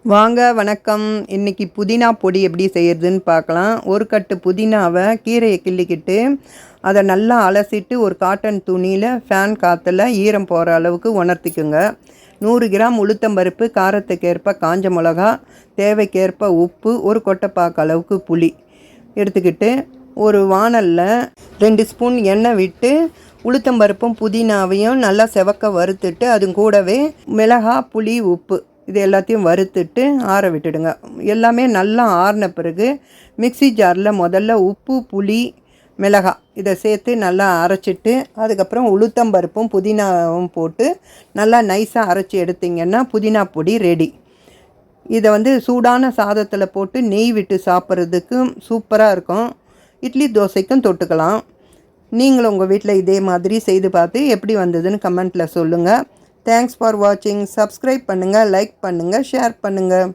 வாங்க வணக்கம். இன்றைக்கி புதினா பொடி எப்படி செய்கிறதுன்னு பார்க்கலாம். ஒரு கட்டு புதினாவை கீரையை கிள்ளிக்கிட்டு அதை நல்லா அலசிட்டு ஒரு காட்டன் துணியில் ஃபேன் காற்றுல ஈரம் போகிற அளவுக்கு உணர்த்திக்குங்க. 100 கிராம் உளுத்தம்பருப்பு, காரத்துக்கேற்ப காஞ்ச மிளகா, தேவைக்கேற்ப உப்பு, ஒரு கொட்டைப்பாக்கு அளவுக்கு புளி எடுத்துக்கிட்டு ஒரு வாணலில் 2 ஸ்பூன் எண்ணெய் விட்டு உளுத்தம்பருப்பும் புதினாவையும் நல்லா செவக்க வறுத்துட்டு அது கூடவே மிளகா, புளி, உப்பு இது எல்லாத்தையும் வறுத்துட்டு ஆற விட்டுடுங்க. எல்லாமே நல்லா ஆறின பிறகு மிக்ஸி ஜாரில் முதல்ல உப்பு, புளி, மிளகாய் இதை சேர்த்து நல்லா அரைச்சிட்டு அதுக்கப்புறம் உளுத்தம்பருப்பும் புதினாவும் போட்டு நல்லா நைஸாக அரைச்சி எடுத்திங்கன்னா புதினா பொடி ரெடி. இதை சூடான சாதத்தில் போட்டு நெய் விட்டு சாப்பிட்றதுக்கு சூப்பராக இருக்கும். இட்லி தோசைக்கும் தொட்டுக்கலாம். நீங்களும் உங்கள் வீட்டில் இதே மாதிரி செய்து பார்த்து எப்படி வந்ததுன்னு கமெண்ட்டில் சொல்லுங்கள். தேங்க்ஸ் ஃபார் வாட்சிங். சப்ஸ்கிரைப் பண்ணுங்கள், லைக் பண்ணுங்கள், ஷேர் பண்ணுங்கள்.